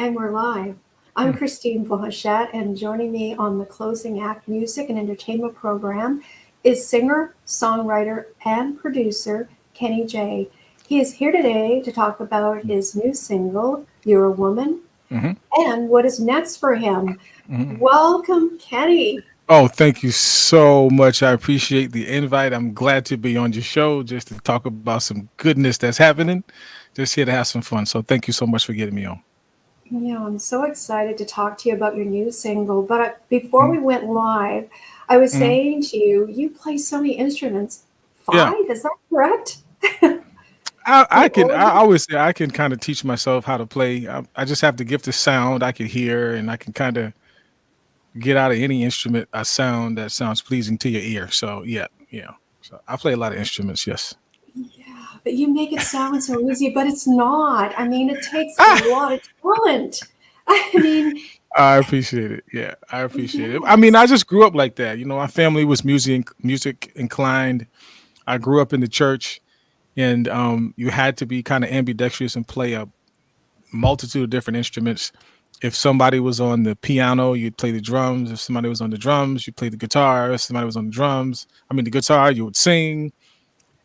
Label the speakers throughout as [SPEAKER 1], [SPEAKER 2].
[SPEAKER 1] And we're live. I'm Christine Blanchette, and joining me on the Closing Act Music and Entertainment program is singer, songwriter, and producer Kenny J. He is here today to talk about his new single, You're a Woman,
[SPEAKER 2] Hmm.
[SPEAKER 1] and what is next for him.
[SPEAKER 2] Hmm.
[SPEAKER 1] Welcome, Kenny.
[SPEAKER 2] Oh, thank you so much. I appreciate the invite. I'm glad to be on your show just to talk about some goodness that's happening. Just here to have some fun. So thank you so much for getting me on.
[SPEAKER 1] Yeah, I'm so excited to talk to you about your new single. But before
[SPEAKER 2] Mhm.
[SPEAKER 1] we went live, I was
[SPEAKER 2] Mhm.
[SPEAKER 1] saying to you, you play so many instruments.
[SPEAKER 2] Yeah,
[SPEAKER 1] Five, is that correct?
[SPEAKER 2] I
[SPEAKER 1] The
[SPEAKER 2] can. I
[SPEAKER 1] organ?
[SPEAKER 2] always say I can kind of teach myself how to play. I just have the gift of sound. I can hear, and I can kind of get out of any instrument a sound that sounds pleasing to your ear. So yeah, yeah. So I play a lot of instruments. Yes.
[SPEAKER 1] Yeah, but you make it sound so easy, but it's not. I mean, it takes a
[SPEAKER 2] Ah,
[SPEAKER 1] lot of talent. I mean,
[SPEAKER 2] I appreciate it. Yeah, I appreciate it. I mean,
[SPEAKER 1] yes.
[SPEAKER 2] I just grew up like that. You know, my family was music inclined. I grew up in the church, and you had to be kind of ambidextrous and play a multitude of different instruments. If somebody was on the piano, you'd play the drums. If somebody was on the drums, you'd play the guitar. If somebody was on the drums, I mean the guitar, you would sing.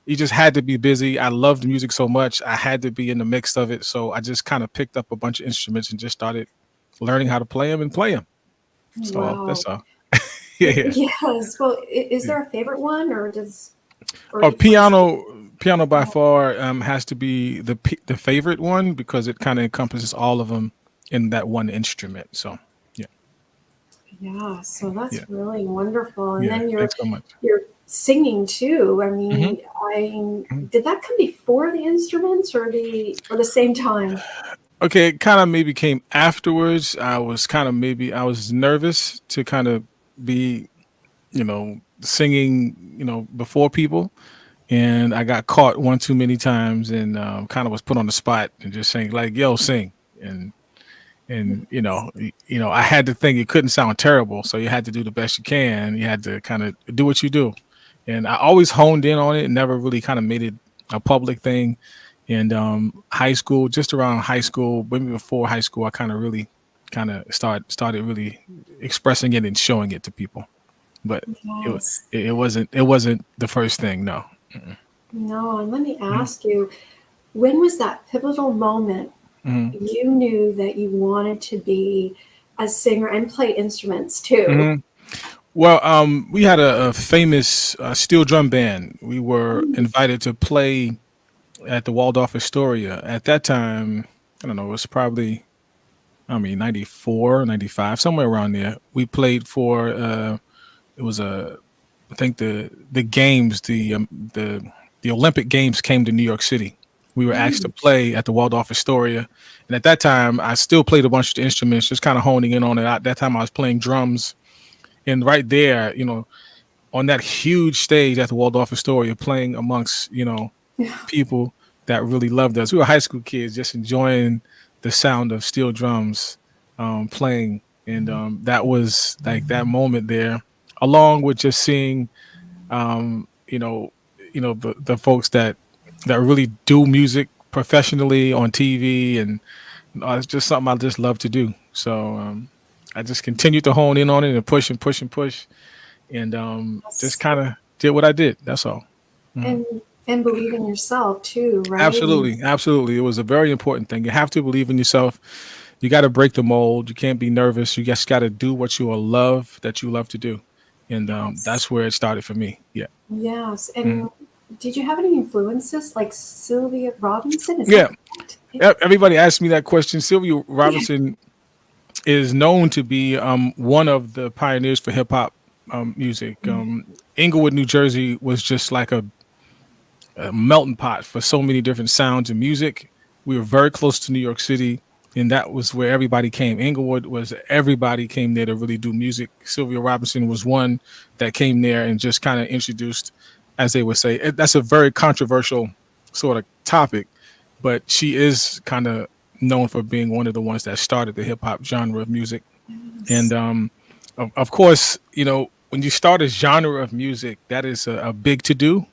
[SPEAKER 2] You just had to be busy. I loved music so much. I had to be in the mix of it. So I just kind of picked up a bunch of instruments and just started learning how to play them and play them. So
[SPEAKER 1] Wow.
[SPEAKER 2] that's all. Yeah, yeah,
[SPEAKER 1] Yes. Well, is
[SPEAKER 2] yeah.
[SPEAKER 1] there a favorite one, or do
[SPEAKER 2] Or
[SPEAKER 1] you play so many?
[SPEAKER 2] piano by far has to be the favorite one because it kind of encompasses all of them in that one instrument. So yeah,
[SPEAKER 1] Yeah, so that's
[SPEAKER 2] yeah,
[SPEAKER 1] really wonderful. And
[SPEAKER 2] yeah.
[SPEAKER 1] then you're
[SPEAKER 2] Thanks so much.
[SPEAKER 1] you're singing too. I
[SPEAKER 2] Hmm.
[SPEAKER 1] mean, I
[SPEAKER 2] Hmm.
[SPEAKER 1] did that come before the instruments or the same time?
[SPEAKER 2] Okay, it kind of maybe came afterwards. I was kind of maybe I was nervous to kind of be singing before people, and I got caught one too many times and kind of was put on the spot and just saying like, "Yo, sing." And I had to think it couldn't sound terrible, so you had to do the best you can. You had to kind of do what you do, and I always honed in on it and never really kind of made it a public thing. And high school, just around high school, maybe before high school, I kind of really kind of started really expressing it and showing it to people. But it wa-
[SPEAKER 1] Yes.
[SPEAKER 2] it wasn't the first thing. No. Mm-mm.
[SPEAKER 1] No, and let me
[SPEAKER 2] Mhm.
[SPEAKER 1] ask you, when was that pivotal moment
[SPEAKER 2] Mhm.
[SPEAKER 1] you knew that you wanted to be a singer and play instruments too?
[SPEAKER 2] Mhm. Well, we had a famous steel drum band. We were
[SPEAKER 1] Mm,
[SPEAKER 2] invited to play at the Waldorf Astoria. At that time, I don't know, it was probably, I mean, 94, 95, somewhere around there. We played for, it was I think the games, the Olympic Games came to New York City. We were asked to
[SPEAKER 1] mm.
[SPEAKER 2] play at the Waldorf Astoria. And at that time, I still played a bunch of the instruments, just kind of honing in on it. At that time, I was playing drums. And right there, on that huge stage at the Waldorf Astoria, playing amongst people that really loved us. We were high school kids, just enjoying the sound of steel drums playing, and that was like that moment there, along with just seeing, um, you know, the folks that really do music professionally on TV, and it's just something I just love to do. So I just continued to hone in on it and push and push and push and just
[SPEAKER 1] Yes.
[SPEAKER 2] kind of did what I did. That's all. Mhm.
[SPEAKER 1] And and believe in yourself too, right? And
[SPEAKER 2] Absolutely, absolutely. It was a very important thing. You have to believe in yourself. You got to break the mold. You can't be nervous. You just got to do what you love that you love to do, and
[SPEAKER 1] yes.
[SPEAKER 2] that's where it started for me. Yeah,
[SPEAKER 1] Yes.
[SPEAKER 2] Mhm.
[SPEAKER 1] And did you have any influences like Sylvia Robinson? Is that
[SPEAKER 2] Yeah.
[SPEAKER 1] correct?
[SPEAKER 2] Everybody asks me that question. Sylvia
[SPEAKER 1] Yeah.
[SPEAKER 2] Robinson is known to be one of the pioneers for hip hop music. Inglewood, New Jersey, was just like a melting pot for so many different sounds and music. We were very close to New York City, and that was where everybody came. Inglewood was everybody came there to really do music. Sylvia Robinson was one that came there and just kind of introduced, as they would say, that's a very controversial sort of topic, but she is kind of known for being one of the ones that started the hip hop genre of music. And
[SPEAKER 1] Yes.
[SPEAKER 2] of course, when you start a genre of music, that is a big to do,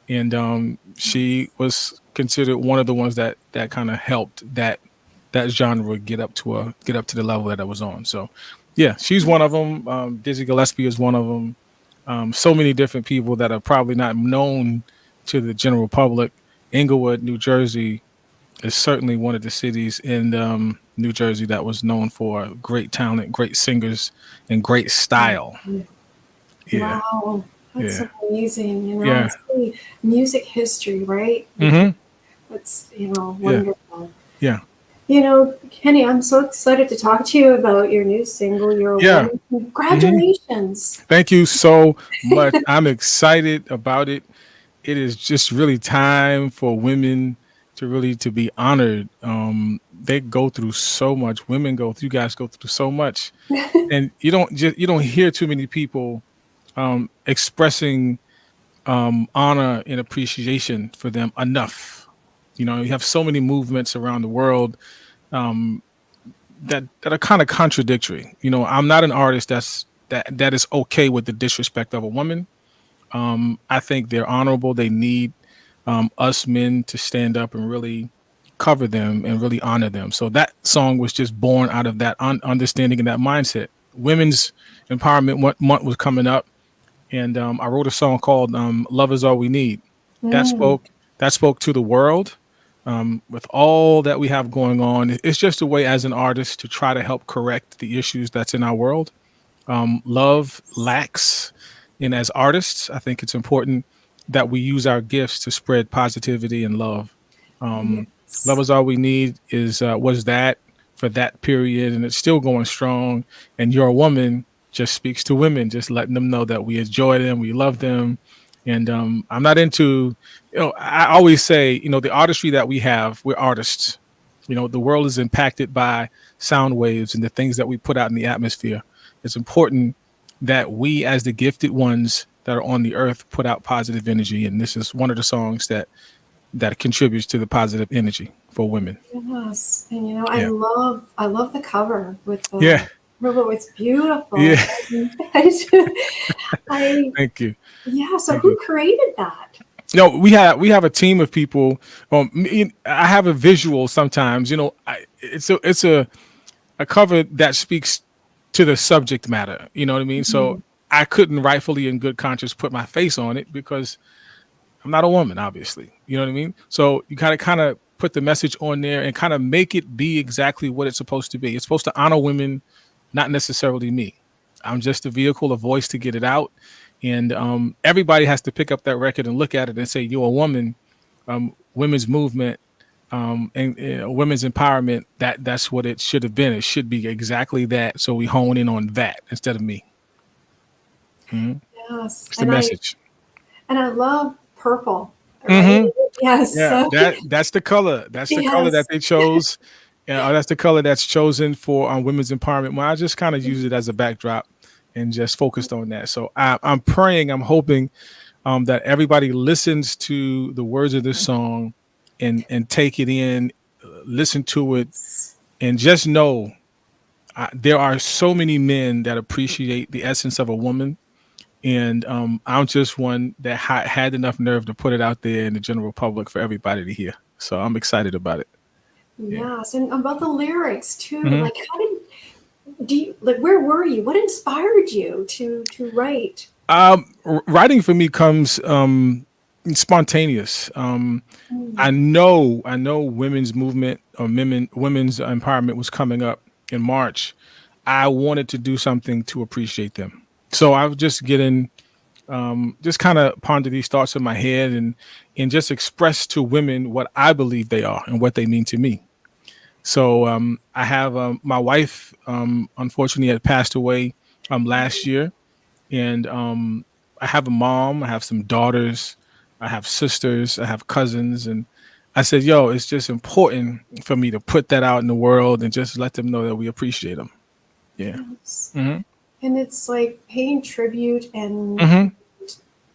[SPEAKER 2] and she was considered one of the ones that kind of helped that that genre get up to the level that I was on. So, yeah, she's one of them. Dizzy Gillespie is one of them. So many different people that are probably not known to the general public. Inglewood, New Jersey, is certainly one of the cities in New Jersey that was known for great talent, great singers, and great style. Yeah,
[SPEAKER 1] Wow, that's
[SPEAKER 2] yeah,
[SPEAKER 1] amazing.
[SPEAKER 2] yeah.
[SPEAKER 1] It's really music history, right?
[SPEAKER 2] Mm-hmm.
[SPEAKER 1] That's,
[SPEAKER 2] Yeah,
[SPEAKER 1] wonderful.
[SPEAKER 2] yeah,
[SPEAKER 1] Kenny, I'm so excited to talk to you about your new single, You're a
[SPEAKER 2] yeah.
[SPEAKER 1] Woman.
[SPEAKER 2] Hmm.
[SPEAKER 1] Congratulations.
[SPEAKER 2] Thank you so much. I'm excited about it. It is just really time for women to really to be honored. They go through so much. Women go. You guys go through so much, and you don't hear too many people expressing honor and appreciation for them enough. You have so many movements around the world um, that are kind of contradictory. I'm not an artist that is okay with the disrespect of a woman. I think they're honorable. They need us men to stand up and really cover them and really honor them. So that song was just born out of that understanding and that mindset. Women's Empowerment Month was coming up, and I wrote a song called "Love Is All We Need." That
[SPEAKER 1] Mm,
[SPEAKER 2] spoke that spoke to the world. With all that we have going on, it's just a way as an artist to try to help correct the issues that's in our world. Love lacks, and as artists, I think it's important that we use our gifts to spread positivity and love. Love
[SPEAKER 1] yes.
[SPEAKER 2] is all we need is was that for that period, and it's still going strong. And You're a Woman just speaks to women, just letting them know that we enjoy them, we love them. And I'm not into, I always say, the artistry that we have, we're artists. The world is impacted by sound waves and the things that we put out in the atmosphere. It's important that we, as the gifted ones that are on the earth, put out positive energy. And this is one of the songs that contributes to the positive energy for women.
[SPEAKER 1] Yes. And
[SPEAKER 2] Yeah.
[SPEAKER 1] I love the cover with the
[SPEAKER 2] Yeah.
[SPEAKER 1] river. It's beautiful.
[SPEAKER 2] Yeah.
[SPEAKER 1] I
[SPEAKER 2] Thank you.
[SPEAKER 1] yeah, so
[SPEAKER 2] Thank you.
[SPEAKER 1] who created that?
[SPEAKER 2] No, we have a team of people. I have a visual sometimes. It's a cover that speaks to the subject matter. You know what I mean? So
[SPEAKER 1] Mhm.
[SPEAKER 2] I couldn't rightfully, in good conscience, put my face on it because I'm not a woman, obviously. You know what I mean? So you kind of put the message on there and kind of make it be exactly what it's supposed to be. It's supposed to honor women, not necessarily me. I'm just a vehicle, a voice to get it out. And everybody has to pick up that record and look at it and say, "You're a woman." Women's movement and women's empowerment. That's what it should have been. It should be exactly that. So we hone in on that instead of me. Mhm.
[SPEAKER 1] Yes.
[SPEAKER 2] It's the message.
[SPEAKER 1] And I love purple, right?
[SPEAKER 2] Hmm.
[SPEAKER 1] Yes.
[SPEAKER 2] Yeah,
[SPEAKER 1] So
[SPEAKER 2] that's the color. That's the color that
[SPEAKER 1] yes.
[SPEAKER 2] they chose. Yeah, that's the color that's chosen for women's empowerment. Well, I just kind of use it as a backdrop and just focused on that. So I'm praying, I'm hoping that everybody listens to the words of this song and take it in, listen to it, and just know there are so many men that appreciate the essence of a woman. And I'm just one that had enough nerve to put it out there in the general public for everybody to hear. So I'm excited about it. Yeah.
[SPEAKER 1] Yes. And about the lyrics too.
[SPEAKER 2] Hmm.
[SPEAKER 1] Like how did do you like where were you? What inspired you to write?
[SPEAKER 2] Writing for me comes spontaneous.
[SPEAKER 1] Mm,
[SPEAKER 2] I know women's movement or women's empowerment was coming up in March. I wanted to do something to appreciate them. So I was just getting just kind of ponder these thoughts in my head and just express to women what I believe they are and what they mean to me. So I have my wife, unfortunately, had passed away last year, and I have a mom, I have some daughters, I have sisters, I have cousins, and I said, "Yo, it's just important for me to put that out in the world and just let them know that we appreciate them." Yeah.
[SPEAKER 1] yes.
[SPEAKER 2] Hmm.
[SPEAKER 1] And it's like paying tribute
[SPEAKER 2] Hmm.
[SPEAKER 1] and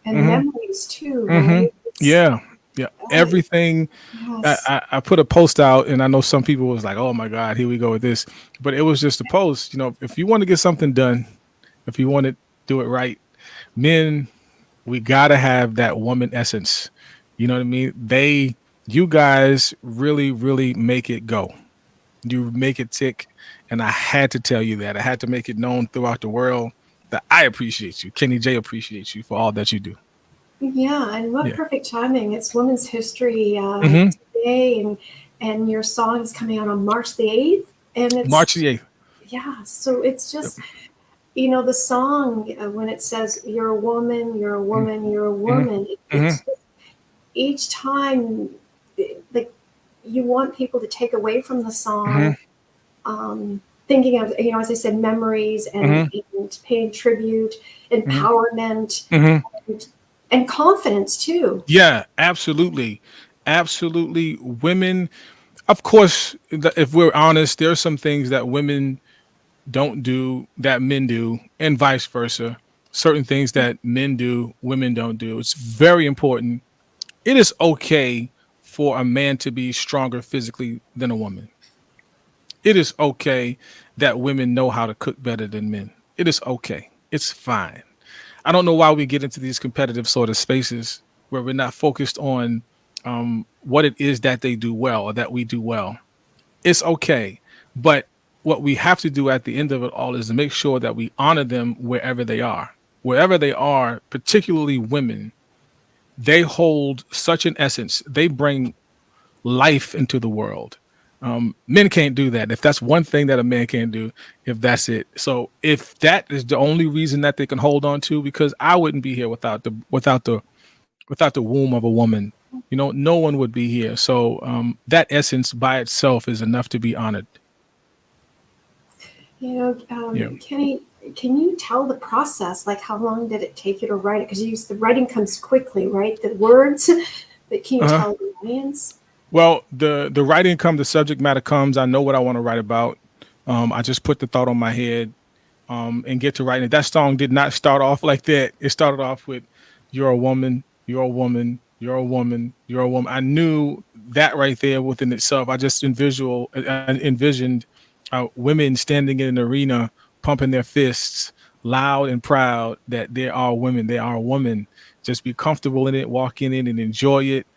[SPEAKER 2] Hmm.
[SPEAKER 1] memories too,
[SPEAKER 2] Hmm.
[SPEAKER 1] right? It's
[SPEAKER 2] Yeah. Yeah.
[SPEAKER 1] like,
[SPEAKER 2] Everything. I,
[SPEAKER 1] yes.
[SPEAKER 2] I I put a post out, and I know some people was like, "Oh my God, here we go with this," but it was just a post. If you want to get something done, if you want to do it right, men, we gotta have that woman essence. You know what I mean? You guys really, really make it go. You make it tick, and I had to tell you that. I had to make it known throughout the world that I appreciate you. Kenny J appreciates you for all that you do.
[SPEAKER 1] Yeah, and what
[SPEAKER 2] Yeah.
[SPEAKER 1] perfect timing. It's Women's History
[SPEAKER 2] Hmm.
[SPEAKER 1] today, and your song is coming out on March the 8th. And
[SPEAKER 2] March
[SPEAKER 1] it's,
[SPEAKER 2] the 8th.
[SPEAKER 1] yeah, so it's
[SPEAKER 2] Yep.
[SPEAKER 1] just, the song, when it says, you're a woman, you're a woman, you're a
[SPEAKER 2] Hmm.
[SPEAKER 1] woman,
[SPEAKER 2] Hmm.
[SPEAKER 1] it's each time, like, you want people to take away from the
[SPEAKER 2] Hmm.
[SPEAKER 1] song, thinking of, as I said, memories
[SPEAKER 2] Hmm.
[SPEAKER 1] and paying tribute,
[SPEAKER 2] Hmm.
[SPEAKER 1] empowerment,
[SPEAKER 2] Hmm.
[SPEAKER 1] and, and confidence too.
[SPEAKER 2] Yeah, absolutely. Absolutely. Women, of course, if we're honest, there are some things that women don't do that men do, and vice versa. Certain things that men do, women don't do. It's very important. It is okay for a man to be stronger physically than a woman. It is okay that women know how to cook better than men. It is okay. It's fine. I don't know why we get into these competitive sort of spaces where we're not focused on what it is that they do well or that we do well. It's okay. But what we have to do at the end of it all is to make sure that we honor them wherever they are. Wherever they are, particularly women, they hold such an essence. They bring life into the world. Men can't do that. If that's one thing that a man can't do, if that's it. So if that is the only reason that they can hold on to, because I wouldn't be here without the womb of a woman. No one would be here. So that essence by itself is enough to be honored. Yeah.
[SPEAKER 1] Kenny, can you tell the process? Like, how long did it take you to write it? Because the writing comes quickly, right? The words, but can you
[SPEAKER 2] Uh-huh.
[SPEAKER 1] tell the audience?
[SPEAKER 2] Well, the writing comes, the subject matter comes. I know what I want to write about. I just put the thought on my head, and get to writing it. That song did not start off like that. It started off with "You're a woman, you're a woman, you're a woman, you're a woman." I knew that right there within itself. I just envisioned women standing in an arena, pumping their fists, loud and proud that there are women. They are a woman. Just be comfortable in it, walk in it, and enjoy it.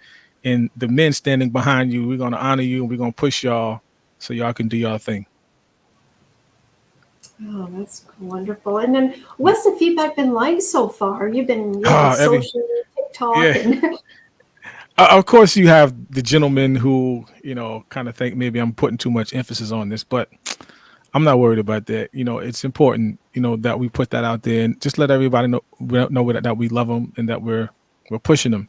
[SPEAKER 2] And the men standing behind you, we're gonna honor you, and we're gonna push y'all so y'all can do y'all thing.
[SPEAKER 1] Oh, that's wonderful. And then, what's the feedback been like so far? You've been
[SPEAKER 2] Every
[SPEAKER 1] social, TikTok,
[SPEAKER 2] yeah.
[SPEAKER 1] and
[SPEAKER 2] Of course, you have the gentlemen who kind of think maybe I'm putting too much emphasis on this, but I'm not worried about that. It's important, that we put that out there and just let everybody know that we love them and that we're pushing them.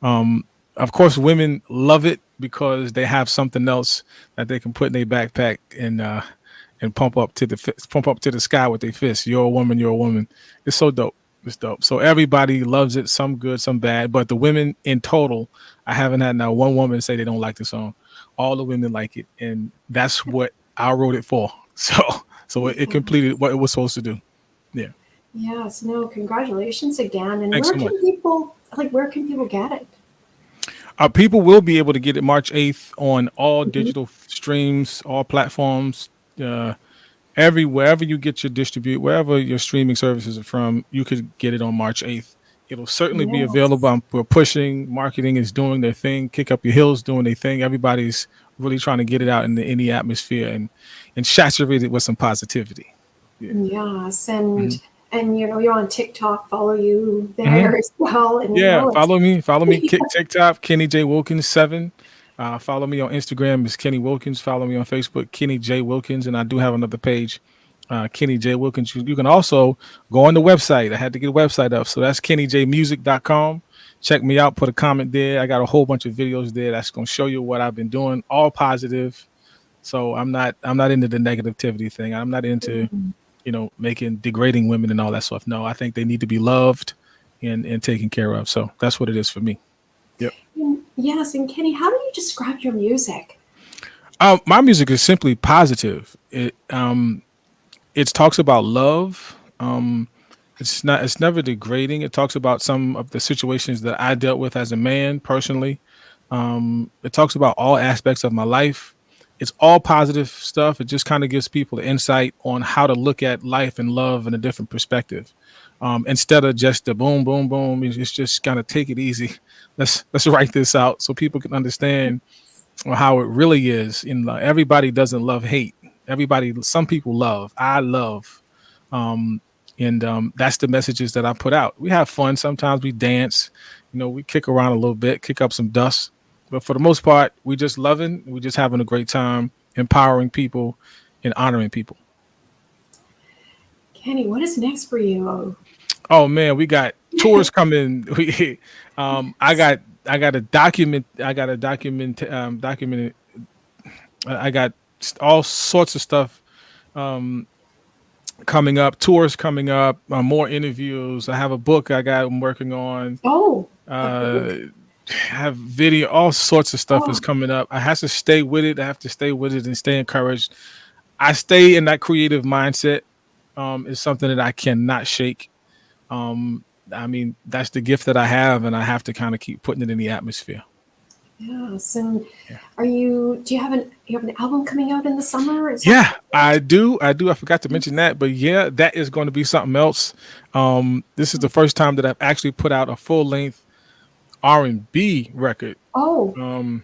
[SPEAKER 2] Um, of course, women love it because they have something else that they can put in their backpack and pump up to the sky with their fists. You're a woman. You're a woman. It's so dope. It's dope. So everybody loves it. Some good, some bad. But the women in total, I haven't had now one woman say they don't like the song. All the women like it, and that's what I wrote it for. So it completed what it was supposed to do. Yeah.
[SPEAKER 1] yes, no, congratulations again. And
[SPEAKER 2] Thanks so much.
[SPEAKER 1] where can people get it?
[SPEAKER 2] People will be able to get it March 8th on all
[SPEAKER 1] Mhm.
[SPEAKER 2] digital streams, all platforms. Uh, wherever you get your wherever your streaming services are from, you could get it on March 8th. It'll certainly be available.
[SPEAKER 1] Yes.
[SPEAKER 2] We're pushing. Marketing is doing their thing. Kick Up Your Heels doing their thing. Everybody's really trying to get it out in the atmosphere and saturate it with some positivity. Yeah.
[SPEAKER 1] Yes,
[SPEAKER 2] Hmm.
[SPEAKER 1] and you're on TikTok. Follow you
[SPEAKER 2] Hmm.
[SPEAKER 1] there as well, and
[SPEAKER 2] Yeah,
[SPEAKER 1] it's
[SPEAKER 2] follow me. Follow me. TikTok, Kenny J Wilkins 7. Follow me on Instagram is Kenny Wilkins. Follow me on Facebook, Kenny J Wilkins, and I do have another page, Kenny J Wilkins. You can also go on the website. I had to get a website up, so that's KennyJmusic.com. Check me out. Put a comment there. I got a whole bunch of videos there that's gonna show you what I've been doing. All positive. So I'm not into the negativity thing. I'm not into making degrading women and all that stuff. No, I think they need to be loved and taken care of. So that's what it is for me. Yep.
[SPEAKER 1] yes. And Kenny, how do you describe your music?
[SPEAKER 2] My music is simply positive. It talks about love. It's never degrading. It talks about some of the situations that I dealt with as a man personally. It talks about all aspects of my life. It's all positive stuff. It just kind of gives people insight on how to look at life and love in a different perspective. Instead of just the boom, boom, boom, it's just kind of take it easy. Let's write this out so people can understand or how it really is. Everybody doesn't love hate. Some people love. I love. Um, and that's the messages that I put out. We have fun. Sometimes we dance. We kick around a little bit, kick up some dust. But for the most part, we just loving. We just having a great time, empowering people, and honoring people.
[SPEAKER 1] Kenny, what is next for you?
[SPEAKER 2] Oh man, we got tours coming. I got a document. Documented. I got all sorts of stuff um, coming up. Tours coming up. More interviews. I have a book I'm working on.
[SPEAKER 1] Oh, a
[SPEAKER 2] Uh,
[SPEAKER 1] book.
[SPEAKER 2] have video. All sorts of stuff is
[SPEAKER 1] Oh,
[SPEAKER 2] coming up. I have to stay with it. I have to stay with it and stay encouraged. I stay in that creative mindset. Is something that I cannot shake. Um, I mean, that's the gift that I have, and I have to kind of keep putting it in the atmosphere.
[SPEAKER 1] yes. And
[SPEAKER 2] Yeah.
[SPEAKER 1] do you have an album coming out in the summer? Is that
[SPEAKER 2] Yeah,
[SPEAKER 1] correct?
[SPEAKER 2] I do. I do. I forgot to mention
[SPEAKER 1] Yes.
[SPEAKER 2] that, but yeah, that is going to be something else. This is the first time that I've actually put out a full length R&B record.
[SPEAKER 1] Oh,
[SPEAKER 2] Um,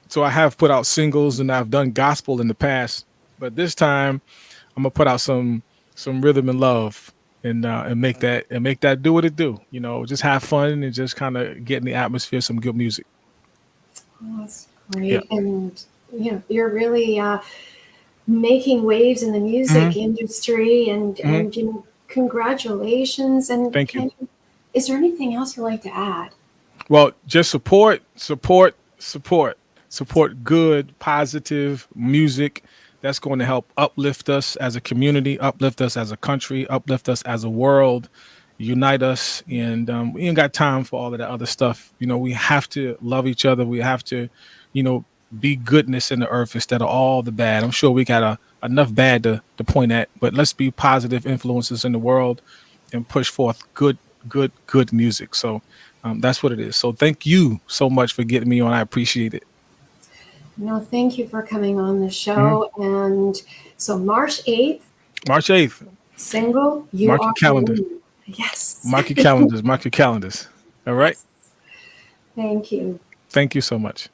[SPEAKER 2] so I have put out singles and I've done gospel in the past, but this time I'm gonna put out some rhythm and love and make that do what it do. Just have fun and just kind of get in the atmosphere, some good music.
[SPEAKER 1] that's
[SPEAKER 2] Yeah.
[SPEAKER 1] great. And you're really making waves in the
[SPEAKER 2] Hmm.
[SPEAKER 1] music industry, and
[SPEAKER 2] Hmm.
[SPEAKER 1] congratulations. And
[SPEAKER 2] Thank you.
[SPEAKER 1] is there anything else you'd like to add?
[SPEAKER 2] Well, just support good, positive music that's going to help uplift us as a community, uplift us as a country, uplift us as a world, unite us. And we ain't got time for all of that other stuff. We have to love each other. We have to, you know, be goodness in the earth instead of all the bad. I'm sure we got enough bad to point at, but let's be positive influences in the world and push forth good music. So that's what it is. So thank you so much for getting me on. I appreciate it.
[SPEAKER 1] No, thank you for coming on the
[SPEAKER 2] Mhm.
[SPEAKER 1] show. And so March 8th,
[SPEAKER 2] March 8th.
[SPEAKER 1] single, You
[SPEAKER 2] Mark your
[SPEAKER 1] Are the
[SPEAKER 2] calendars.
[SPEAKER 1] Wind. Yes.
[SPEAKER 2] Mark your calendars. Mark your calendars. All right.
[SPEAKER 1] Yes. Thank you.
[SPEAKER 2] Thank you so much.